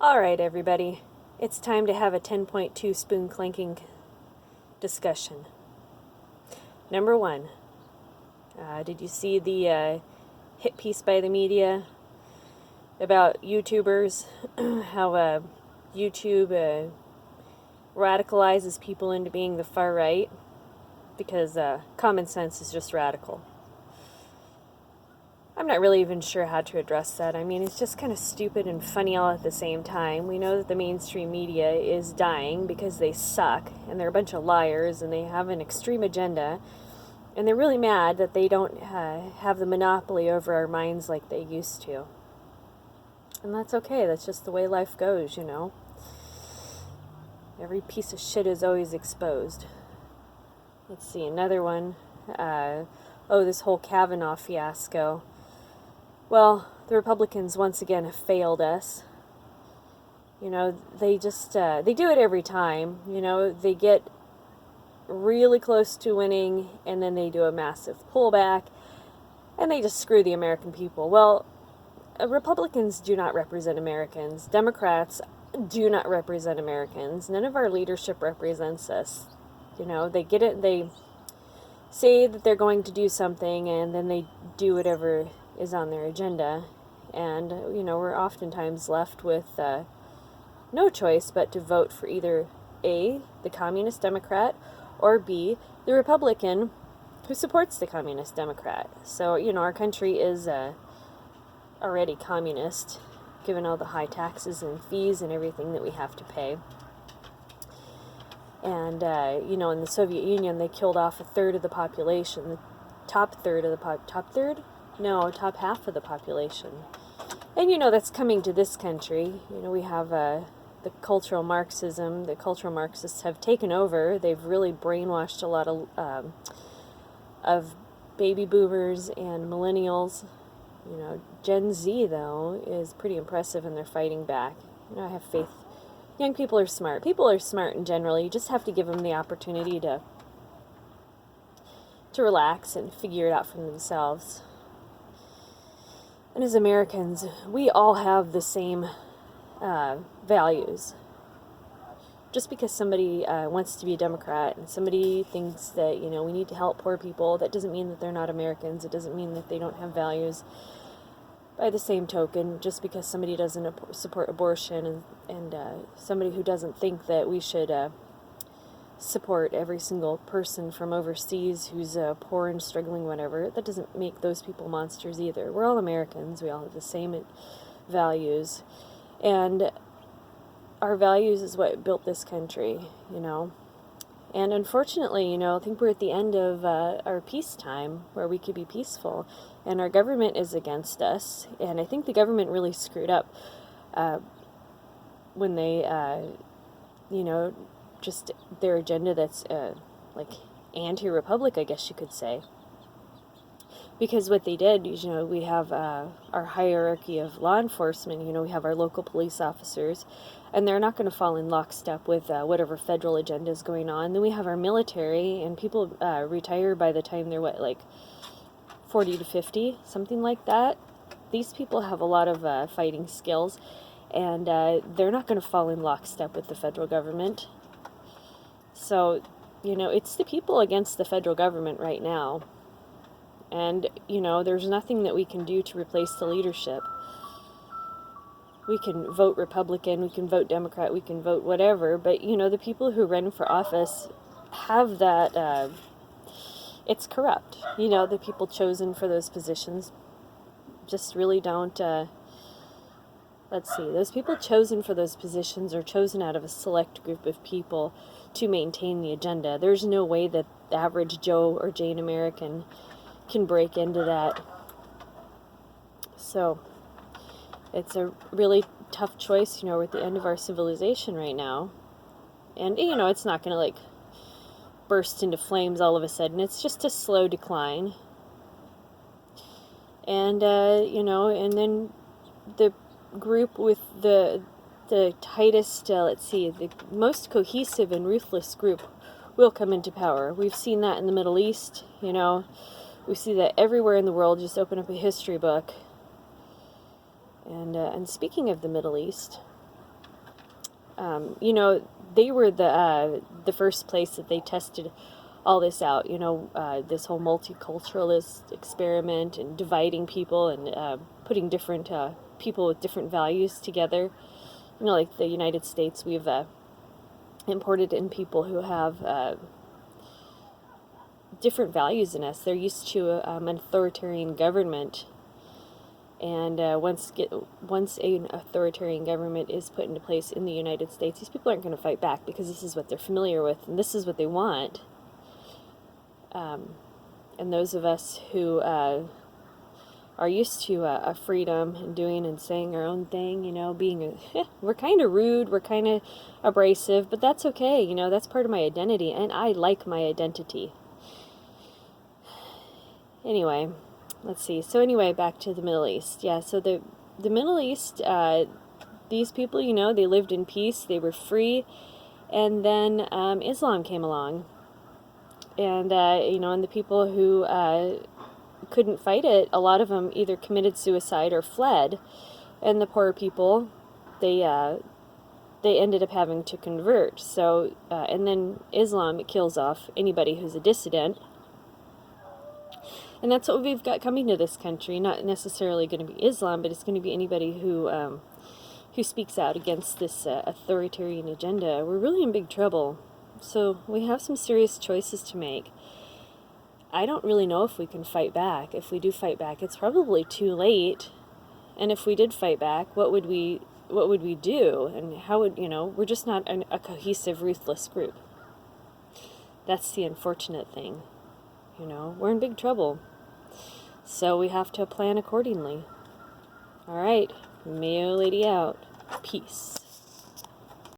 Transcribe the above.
Alright, everybody. It's time to have a 10.2 spoon clanking discussion. Number one, did you see the hit piece by the media about YouTubers? How YouTube radicalizes people into being the far right? Because common sense is just radical. I'm not really even sure how to address that. I mean, it's just kind of stupid and funny all at the same time. We know that the mainstream media is dying because they suck, and they're a bunch of liars, and they have an extreme agenda, and they're really mad that they don't have the monopoly over our minds like they used to. And that's okay. That's just the way life goes, you know. Every piece of shit is always exposed. Let's see, another one. This whole Kavanaugh fiasco. Well, the Republicans once again have failed us. You know, they just, they do it every time. You know, they get really close to winning, and then they do a massive pullback, and they just screw the American people. Well, Republicans do not represent Americans. Democrats do not represent Americans. None of our leadership represents us. You know, they get it, they say that they're going to do something, and then they do whatever is on their agenda, and you know, we're oftentimes left with no choice but to vote for either A, the Communist Democrat, or B, the Republican who supports the Communist Democrat. So, you know, our country is already communist, given all the high taxes and fees and everything that we have to pay. And, you know, in the Soviet Union, they killed off a third of the population, the top half of the population. And, you know, that's coming to this country. You know, we have the cultural Marxism. The cultural Marxists have taken over. They've really brainwashed a lot of baby boomers and millennials. You know, Gen Z, though, is pretty impressive, and they're fighting back. You know, I have faith. Young people are smart. People are smart in general. You just have to give them the opportunity to relax and figure it out for themselves. And as Americans, we all have the same values. Just because somebody wants to be a Democrat and somebody thinks that, you know, we need to help poor people, that doesn't mean that they're not Americans. It doesn't mean that they don't have values. By the same token, just because somebody doesn't support abortion and somebody who doesn't think that we should support every single person from overseas who's poor and struggling, whatever, that doesn't make those people monsters either. We're all Americans. We all have the same values. And our values is what built this country, you know. And unfortunately, you know, I think we're at the end of our peacetime where we could be peaceful. And our government is against us. And I think the government really screwed up when they, you know, just their agenda that's like anti-republic, I guess you could say. Because what they did, you know, we have our hierarchy of law enforcement. You know, we have our local police officers, and they're not going to fall in lockstep with whatever federal agenda is going on. Then we have our military, and people retire by the time they're, what, like 40 to 50, something like that. These people have a lot of fighting skills, and they're not going to fall in lockstep with the federal government. So, you know, it's the people against the federal government right now. And, you know, there's nothing that we can do to replace the leadership. We can vote Republican, we can vote Democrat, we can vote whatever, but, you know, the people who run for office have that, it's corrupt. You know, the people chosen for those positions just really don't, let's see, those people chosen for those positions are chosen out of a select group of people to maintain the agenda. There's no way that the average Joe or Jane American can break into that. So it's a really tough choice. You know, we're at the end of our civilization right now, and you know, it's not going to like burst into flames all of a sudden. It's just a slow decline. And you know, and then the group with the tightest, let's see, the most cohesive and ruthless group will come into power. We've seen that in the Middle East. You know, we see that everywhere in the world. Just open up a history book. And speaking of the Middle East, You know, they were the first place that they tested all this out. You know, this whole multiculturalist experiment and dividing people and putting different people with different values together. You know, like the United States, we've imported in people who have different values in us. They're used to an authoritarian government, and once an authoritarian government is put into place in the United States, these people aren't going to fight back because this is what they're familiar with and this is what they want. And those of us who are used to a freedom and doing and saying our own thing, you know, we're kind of rude, we're kind of abrasive, but that's okay, you know, that's part of my identity, and I like my identity. Anyway, let's see. So anyway, back to the Middle East. Yeah, so the Middle East, these people, you know, they lived in peace, they were free, and then Islam came along. And, you know, and the people who couldn't fight it, a lot of them either committed suicide or fled. And the poor people, they ended up having to convert. So, and then Islam kills off anybody who's a dissident. And that's what we've got coming to this country. Not necessarily going to be Islam, but it's going to be anybody who speaks out against this authoritarian agenda. We're really in big trouble. So we have some serious choices to make. I don't really know if we can fight back. If we do fight back, it's probably too late. And if we did fight back, what would we do? And how would, you know, we're just not a cohesive, ruthless group. That's the unfortunate thing. You know, we're in big trouble. So we have to plan accordingly. All right, Mayo Lady out. Peace.